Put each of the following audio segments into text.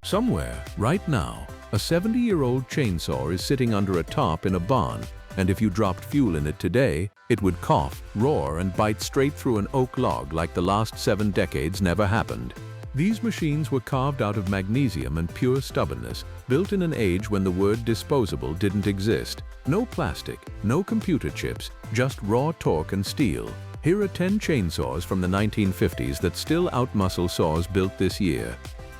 Somewhere, right now, a 70-year-old chainsaw is sitting under a tarp in a barn, and if you dropped fuel in it today, it would cough, roar, and bite straight through an oak log like the last 7 decades never happened. These machines were carved out of magnesium and pure stubbornness, built in an age when the word disposable didn't exist. No plastic, no computer chips, just raw torque and steel. Here are 10 chainsaws from the 1950s that still outmuscle saws built this year.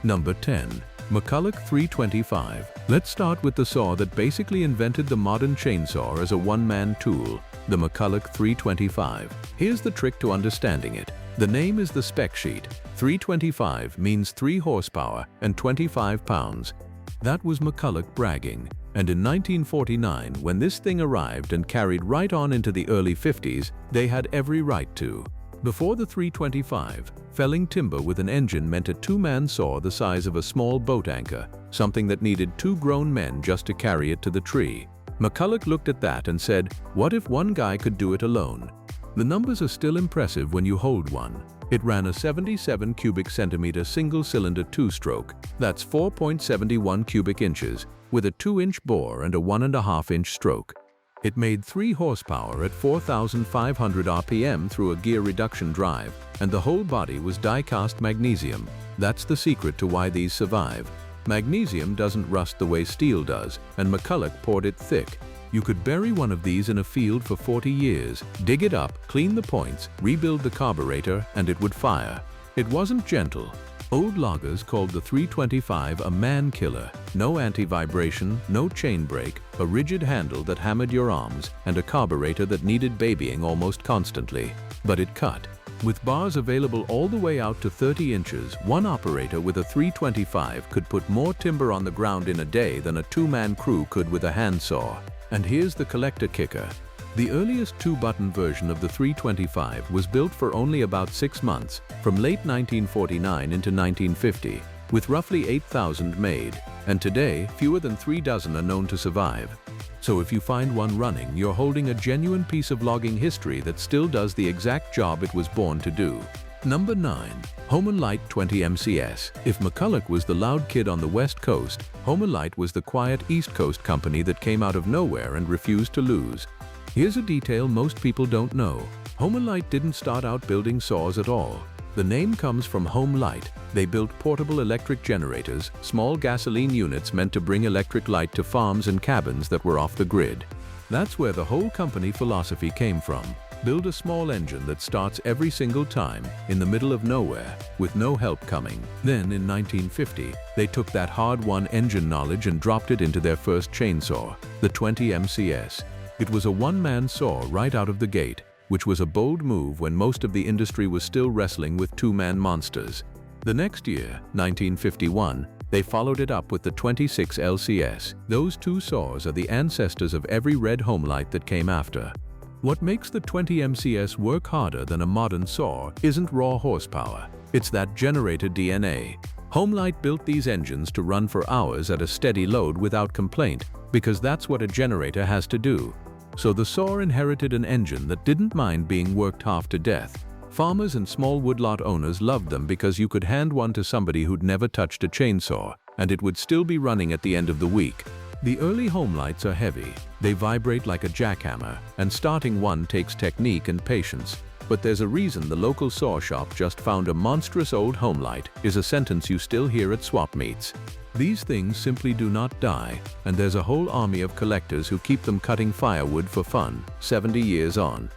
Number 10. McCulloch 325. Let's start with the saw that basically invented the modern chainsaw as a one-man tool, the McCulloch 325. Here's the trick to understanding it. The name is the spec sheet. 325 means 3 horsepower and 25 pounds. That was McCulloch bragging. And in 1949, when this thing arrived and carried right on into the early 50s, they had every right to. Before the 325, felling timber with an engine meant a 2-man saw the size of a small boat anchor, something that needed 2 grown men just to carry it to the tree. McCulloch looked at that and said, what if one guy could do it alone? The numbers are still impressive when you hold one. It ran a 77 cubic centimeter single-cylinder 2-stroke, that's 4.71 cubic inches, with a 2-inch bore and a 1.5-inch stroke. It made 3 horsepower at 4,500 RPM through a gear reduction drive, and the whole body was die-cast magnesium. That's the secret to why these survive. Magnesium doesn't rust the way steel does, and McCulloch poured it thick. You could bury one of these in a field for 40 years, dig it up, clean the points, rebuild the carburetor, and it would fire. It wasn't gentle. Old loggers called the 325 a man-killer. No anti-vibration, no chain brake, a rigid handle that hammered your arms, and a carburetor that needed babying almost constantly. But it cut. With bars available all the way out to 30 inches, one operator with a 325 could put more timber on the ground in a day than a 2-man crew could with a handsaw. And here's the collector kicker. The earliest 2-button version of the 325 was built for only about 6 months, from late 1949 into 1950, with roughly 8,000 made, and today fewer than 3 dozen are known to survive. So if you find one running, you're holding a genuine piece of logging history that still does the exact job it was born to do. Number 9. Homelite 20 MCS. If McCulloch was the loud kid on the West Coast, Homelite was the quiet East Coast company that came out of nowhere and refused to lose. Here's a detail most people don't know. Homelite didn't start out building saws at all. The name comes from Homelite. They built portable electric generators, small gasoline units meant to bring electric light to farms and cabins that were off the grid. That's where the whole company philosophy came from. Build a small engine that starts every single time, in the middle of nowhere, with no help coming. Then, in 1950, they took that hard-won engine knowledge and dropped it into their first chainsaw, the 20 MCS. It was a one-man saw right out of the gate, which was a bold move when most of the industry was still wrestling with 2-man monsters. The next year, 1951, they followed it up with the 26 LCS. Those 2 saws are the ancestors of every red Homelite that came after. What makes the 20 MCS work harder than a modern saw isn't raw horsepower, it's that generator DNA. Homelite built these engines to run for hours at a steady load without complaint, because that's what a generator has to do. So the saw inherited an engine that didn't mind being worked half to death. Farmers and small woodlot owners loved them because you could hand one to somebody who'd never touched a chainsaw, and it would still be running at the end of the week. The early Homelites are heavy. They vibrate like a jackhammer, and starting one takes technique and patience. But there's a reason the local saw shop just found a monstrous old Homelite is a sentence you still hear at swap meets. These things simply do not die, and there's a whole army of collectors who keep them cutting firewood for fun, 70 years on.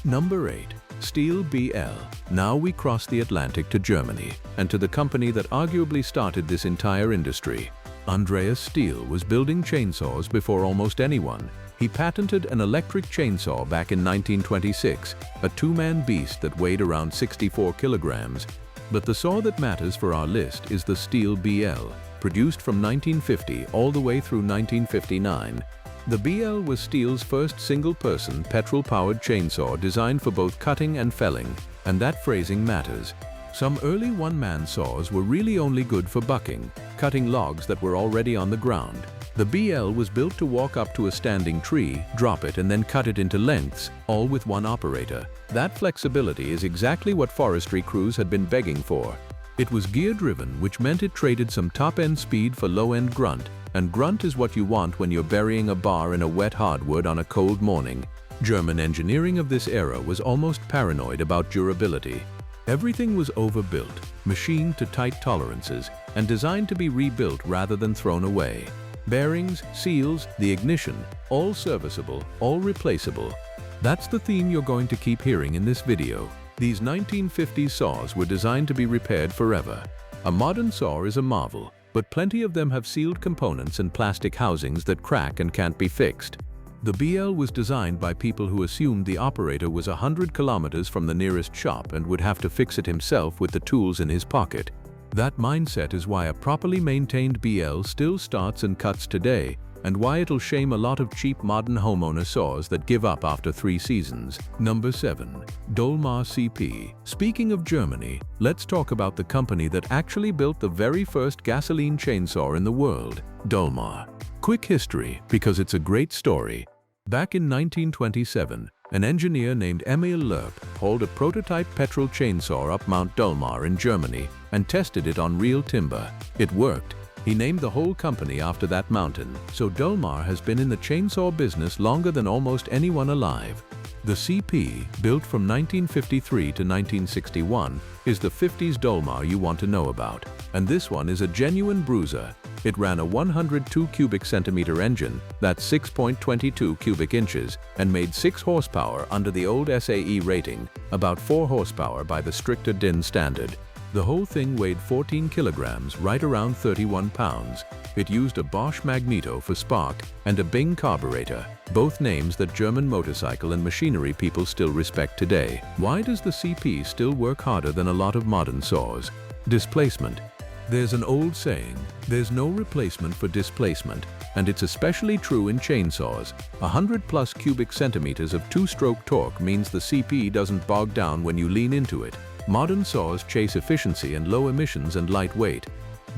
Number 8. Stihl BL. Now we cross the Atlantic to Germany, and to the company that arguably started this entire industry. Andreas Stihl was building chainsaws before almost anyone. He patented an electric chainsaw back in 1926, a 2-man beast that weighed around 64 kilograms. But the saw that matters for our list is the Stihl BL, produced from 1950 all the way through 1959. The BL was Stihl's first single-person, petrol-powered chainsaw designed for both cutting and felling, and that phrasing matters. Some early one-man saws were really only good for bucking, cutting logs that were already on the ground. The BL was built to walk up to a standing tree, drop it, and then cut it into lengths, all with one operator. That flexibility is exactly what forestry crews had been begging for. It was gear-driven, which meant it traded some top-end speed for low-end grunt, and grunt is what you want when you're burying a bar in a wet hardwood on a cold morning. German engineering of this era was almost paranoid about durability. Everything was overbuilt, machined to tight tolerances, and designed to be rebuilt rather than thrown away. Bearings, seals, the ignition, all serviceable, all replaceable. That's the theme you're going to keep hearing in this video. These 1950s saws were designed to be repaired forever. A modern saw is a marvel, but plenty of them have sealed components and plastic housings that crack and can't be fixed. The BL was designed by people who assumed the operator was 100 kilometers from the nearest shop and would have to fix it himself with the tools in his pocket. That mindset is why a properly maintained BL still starts and cuts today, and why it'll shame a lot of cheap modern homeowner saws that give up after 3 seasons. Number 7. Dolmar CP. Speaking of Germany, let's talk about the company that actually built the very first gasoline chainsaw in the world, Dolmar. Quick history, because it's a great story. Back in 1927, an engineer named Emil Lerp hauled a prototype petrol chainsaw up Mount Dolmar in Germany and tested it on real timber. It worked. He named the whole company after that mountain, so Dolmar has been in the chainsaw business longer than almost anyone alive. The CP, built from 1953 to 1961, is the 50s Dolmar you want to know about. And this one is a genuine bruiser. It ran a 102 cubic centimeter engine, that's 6.22 cubic inches, and made 6 horsepower under the old SAE rating, about 4 horsepower by the stricter DIN standard. The whole thing weighed 14 kilograms, right around 31 pounds. It used a Bosch magneto for spark and a Bing carburetor, both names that German motorcycle and machinery people still respect today. Why does the CP still work harder than a lot of modern saws? Displacement. There's an old saying, there's no replacement for displacement, and it's especially true in chainsaws. 100+ cubic centimeters of 2-stroke torque means the CP doesn't bog down when you lean into it. Modern saws chase efficiency and low emissions and light weight.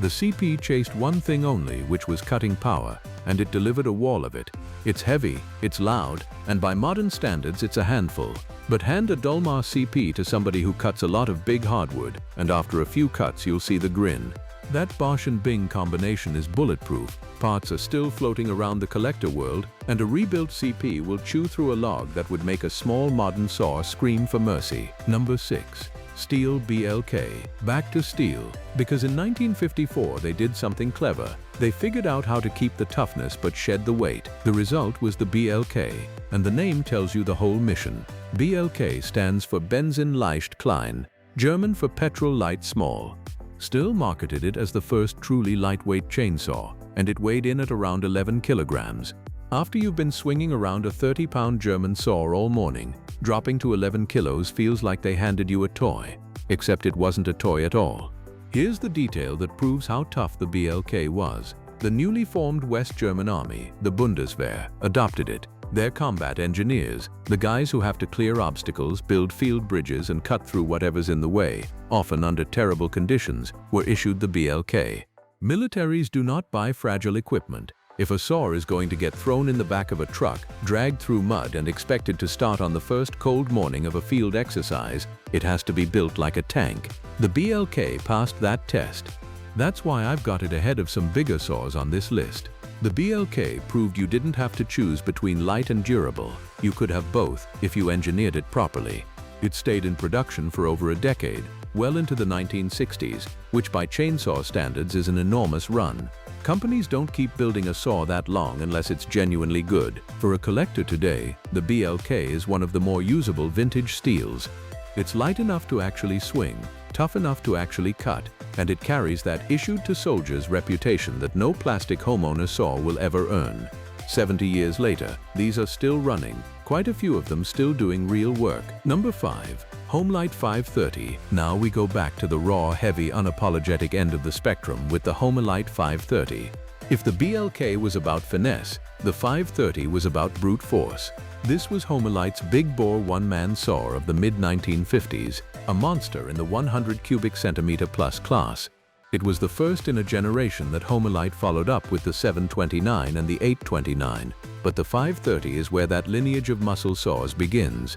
The CP chased one thing only, which was cutting power, and it delivered a wall of it. It's heavy, it's loud, and by modern standards it's a handful. But hand a Dolmar CP to somebody who cuts a lot of big hardwood, and after a few cuts you'll see the grin. That Bosch and Bing combination is bulletproof, parts are still floating around the collector world, and a rebuilt CP will chew through a log that would make a small modern saw scream for mercy. Number 6. Stihl BLK. Back to Stihl, because in 1954 they did something clever. They figured out how to keep the toughness but shed the weight. The result was the BLK, and the name tells you the whole mission. BLK stands for Benzin leicht klein, German for petrol light small. Stihl marketed it as the first truly lightweight chainsaw, and it weighed in at around 11 kilograms. After you've been swinging around a 30-pound German saw all morning, dropping to 11 kilos feels like they handed you a toy, except it wasn't a toy at all. Here's the detail that proves how tough the BLK was. The newly formed West German Army, the Bundeswehr, adopted it. Their combat engineers, the guys who have to clear obstacles, build field bridges, and cut through whatever's in the way, often under terrible conditions, were issued the BLK. Militaries do not buy fragile equipment. If a saw is going to get thrown in the back of a truck, dragged through mud, and expected to start on the first cold morning of a field exercise, it has to be built like a tank. The BLK passed that test. That's why I've got it ahead of some bigger saws on this list. The BLK proved you didn't have to choose between light and durable. You could have both if you engineered it properly. It stayed in production for over a decade, well into the 1960s, which by chainsaw standards is an enormous run. Companies don't keep building a saw that long unless it's genuinely good. For a collector today, the BLK is one of the more usable vintage Stihls. It's light enough to actually swing, tough enough to actually cut, and it carries that issued to soldiers reputation that no plastic homeowner saw will ever earn. 70 years later, these are still running, quite a few of them still doing real work. Number 5. Homelite 530. Now we go back to the raw, heavy, unapologetic end of the spectrum with the Homelite 530. If the BLK was about finesse, the 530 was about brute force. This was Homelite's big-bore one-man saw of the mid-1950s, a monster in the 100 cubic centimeter plus class. It was the first in a generation that Homelite followed up with the 729 and the 829, but the 530 is where that lineage of muscle saws begins.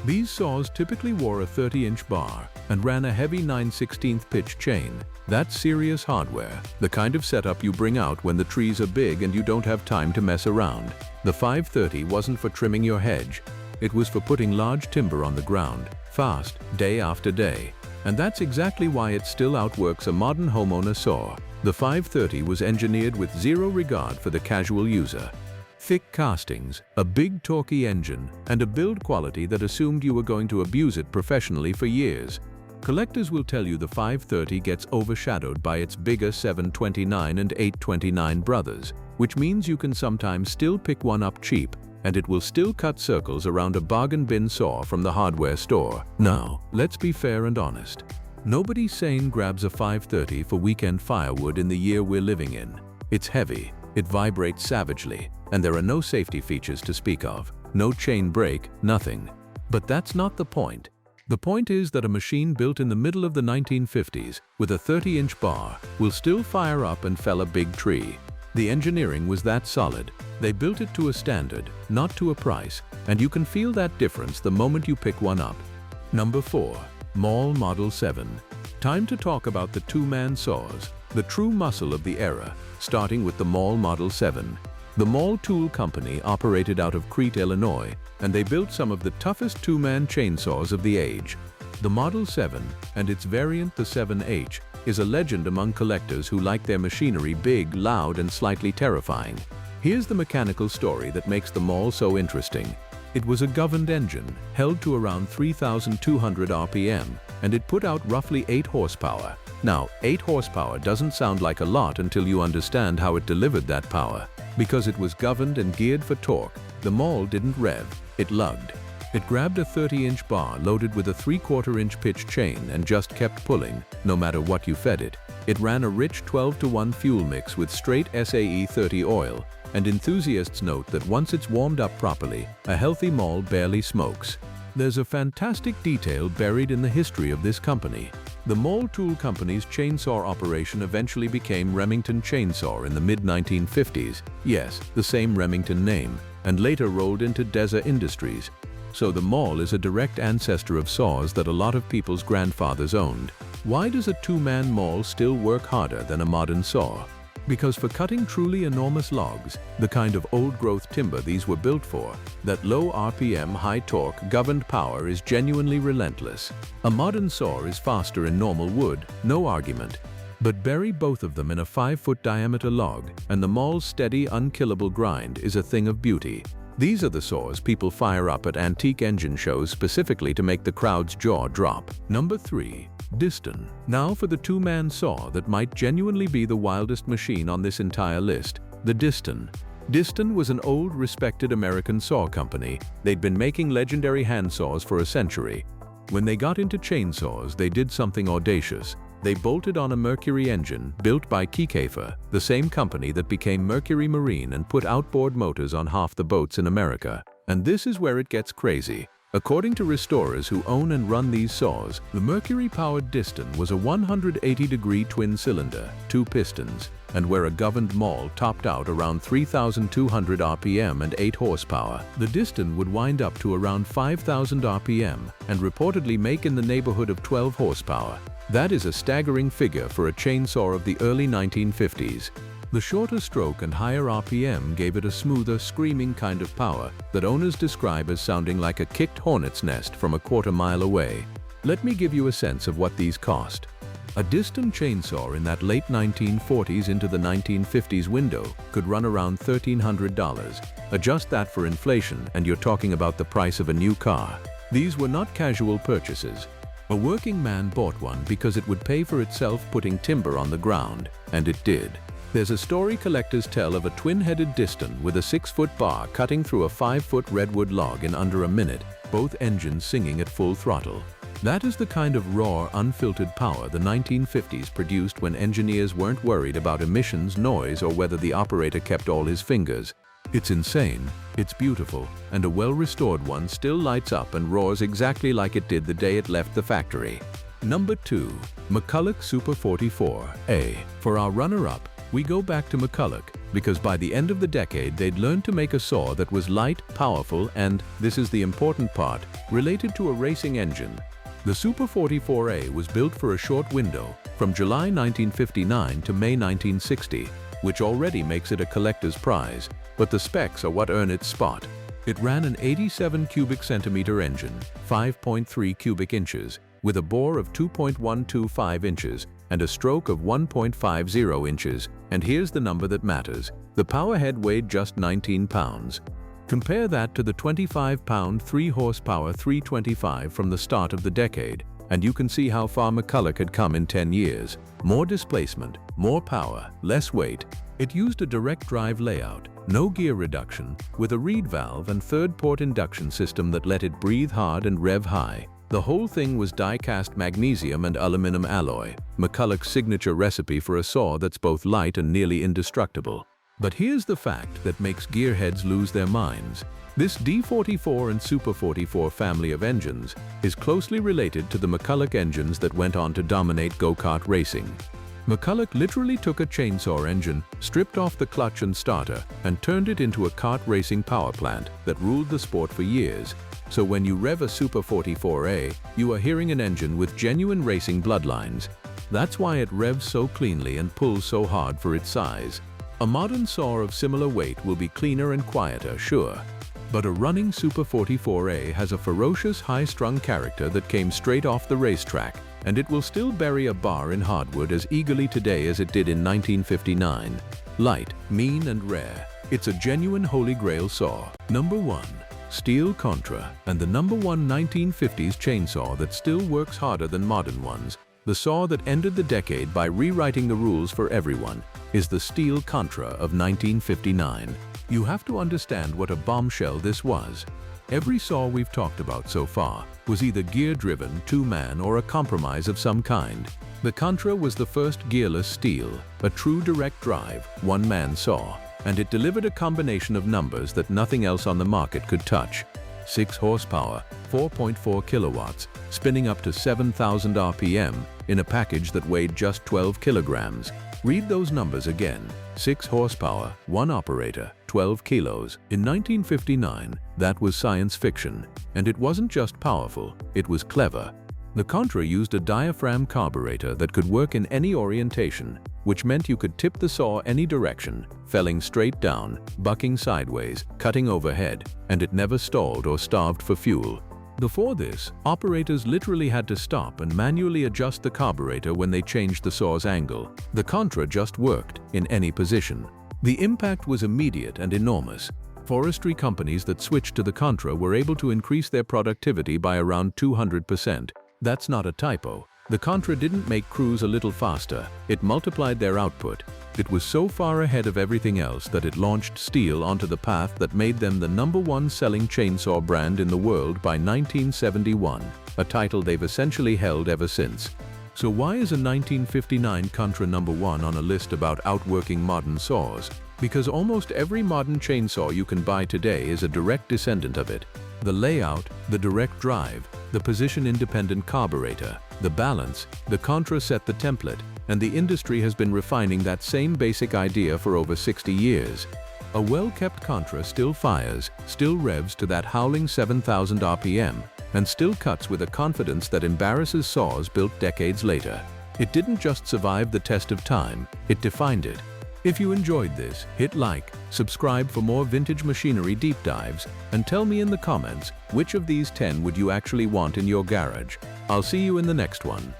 These saws typically wore a 30-inch bar and ran a heavy 9/16 pitch chain. That's serious hardware, the kind of setup you bring out when the trees are big and you don't have time to mess around. The 530 wasn't for trimming your hedge. It was for putting large timber on the ground, fast, day after day. And that's exactly why it still outworks a modern homeowner saw. The 530 was engineered with zero regard for the casual user. Thick castings, a big torquey engine, and a build quality that assumed you were going to abuse it professionally for years. Collectors will tell you the 530 gets overshadowed by its bigger 729 and 829 brothers, which means you can sometimes still pick one up cheap, and it will still cut circles around a bargain bin saw from the hardware store. Now, let's be fair and honest. Nobody sane grabs a 530 for weekend firewood in the year we're living in. It's heavy, it vibrates savagely, and there are no safety features to speak of. No chain brake, nothing. But that's not the point. The point is that a machine built in the middle of the 1950s with a 30-inch bar will still fire up and fell a big tree. The engineering was that solid. They built it to a standard, not to a price, and you can feel that difference the moment you pick one up. Number 4. Maul Model 7. Time to talk about the two-man saws, the true muscle of the era, starting with the Maul Model 7. The Maul Tool Company operated out of Crete, Illinois, and they built some of the toughest two-man chainsaws of the age. The Model 7, and its variant the 7H, is a legend among collectors who like their machinery big, loud, and slightly terrifying. Here's the mechanical story that makes the Maul so interesting. It was a governed engine, held to around 3,200 RPM, and it put out roughly 8 horsepower. Now, 8 horsepower doesn't sound like a lot until you understand how it delivered that power. Because it was governed and geared for torque, the Maul didn't rev, it lugged. It grabbed a 30-inch bar loaded with a 3/4-inch pitch chain and just kept pulling, no matter what you fed it. It ran a rich 12-to-1 fuel mix with straight SAE 30 oil, and enthusiasts note that once it's warmed up properly, a healthy Maul barely smokes. There's a fantastic detail buried in the history of this company. The Maul Tool Company's chainsaw operation eventually became Remington Chainsaw in the mid-1950s, yes, the same Remington name, and later rolled into Deza Industries. So the Maul is a direct ancestor of saws that a lot of people's grandfathers owned. Why does a two-man Maul still work harder than a modern saw? Because for cutting truly enormous logs, the kind of old-growth timber these were built for, that low RPM, high-torque, governed power is genuinely relentless. A modern saw is faster in normal wood, no argument. But bury both of them in a 5-foot diameter log, and the Maul's steady, unkillable grind is a thing of beauty. These are the saws people fire up at antique engine shows specifically to make the crowd's jaw drop. Number 3. Disston. Now for the two-man saw that might genuinely be the wildest machine on this entire list, the Disston. Disston was an old, respected American saw company. They'd been making legendary hand saws for a century. When they got into chainsaws, they did something audacious. They bolted on a Mercury engine built by Kiekefer, the same company that became Mercury Marine and put outboard motors on half the boats in America. And this is where it gets crazy. According to restorers who own and run these saws, the Mercury-powered Disston was a 180-degree twin-cylinder, 2 pistons, and where a governed Maul topped out around 3,200 RPM and 8 horsepower, the Disston would wind up to around 5,000 RPM and reportedly make in the neighborhood of 12 horsepower. That is a staggering figure for a chainsaw of the early 1950s. The shorter stroke and higher RPM gave it a smoother, screaming kind of power that owners describe as sounding like a kicked hornet's nest from a quarter-mile away. Let me give you a sense of what these cost. A Disston chainsaw in that late 1940s into the 1950s window could run around $1,300. Adjust that for inflation and you're talking about the price of a new car. These were not casual purchases. A working man bought one because it would pay for itself putting timber on the ground, and it did. There's a story collectors tell of a twin-headed Disston with a 6-foot bar cutting through a 5-foot redwood log in under a minute, both engines singing at full throttle. That is the kind of raw, unfiltered power the 1950s produced when engineers weren't worried about emissions, noise, or whether the operator kept all his fingers. It's insane, it's beautiful, and a well-restored one still lights up and roars exactly like it did the day it left the factory. Number 2. McCulloch Super 44A. For our runner-up, we go back to McCulloch, because by the end of the decade they'd learned to make a saw that was light, powerful, and, this is the important part, related to a racing engine. The Super 44A was built for a short window, from July 1959 to May 1960, which already makes it a collector's prize, but the specs are what earn its spot. It ran an 87 cubic centimeter engine, 5.3 cubic inches, with a bore of 2.125 inches and a stroke of 1.50 inches, and here's the number that matters. The powerhead weighed just 19 pounds. Compare that to the 25-pound 3-horsepower 325 from the start of the decade, and you can see how far McCulloch had come in 10 years. More displacement, more power, less weight. It used a direct drive layout, no gear reduction, with a reed valve and third-port induction system that let it breathe hard and rev high. The whole thing was die-cast magnesium and aluminum alloy, McCulloch's signature recipe for a saw that's both light and nearly indestructible. But here's the fact that makes gearheads lose their minds. This D44 and Super 44 family of engines is closely related to the McCulloch engines that went on to dominate go-kart racing. McCulloch literally took a chainsaw engine, stripped off the clutch and starter, and turned it into a kart racing power plant that ruled the sport for years. So when you rev a Super 44A, you are hearing an engine with genuine racing bloodlines. That's why it revs so cleanly and pulls so hard for its size. A modern saw of similar weight will be cleaner and quieter, sure. But a running Super 44A has a ferocious, high-strung character that came straight off the racetrack, and it will still bury a bar in hardwood as eagerly today as it did in 1959. Light, mean, and rare. It's a genuine holy grail saw. Number 1. Stihl Contra, and the number 1 1950s chainsaw that still works harder than modern ones. The saw that ended the decade by rewriting the rules for everyone is the Stihl Contra of 1959. You have to understand what a bombshell this was. Every saw we've talked about so far was either gear-driven, two-man, or a compromise of some kind. The Contra was the first gearless Stihl, a true direct drive, one-man saw, and it delivered a combination of numbers that nothing else on the market could touch. 6 horsepower, 4.4 kilowatts, spinning up to 7,000 RPM in a package that weighed just 12 kilograms. Read those numbers again. 6 horsepower, 1 operator, 12 kilos. In 1959, that was science fiction. And it wasn't just powerful, it was clever. The Contra used a diaphragm carburetor that could work in any orientation, which meant you could tip the saw any direction, felling straight down, bucking sideways, cutting overhead, and it never stalled or starved for fuel. Before this, operators literally had to stop and manually adjust the carburetor when they changed the saw's angle. The Contra just worked in any position. The impact was immediate and enormous. Forestry companies that switched to the Contra were able to increase their productivity by around 200%. That's not a typo. The Contra didn't make crews a little faster, it multiplied their output. It was so far ahead of everything else that it launched Stihl onto the path that made them the number 1 selling chainsaw brand in the world by 1971, a title they've essentially held ever since. So why is a 1959 Contra number 1 on a list about outworking modern saws? Because almost every modern chainsaw you can buy today is a direct descendant of it. The layout, the direct drive, the position-independent carburetor, the balance, the Contra set the template, and the industry has been refining that same basic idea for over 60 years. A well-kept Contra still fires, still revs to that howling 7,000 RPM, and still cuts with a confidence that embarrasses saws built decades later. It didn't just survive the test of time, it defined it. If you enjoyed this, hit like, subscribe for more vintage machinery deep dives, and tell me in the comments which of these 10 would you actually want in your garage. I'll see you in the next one.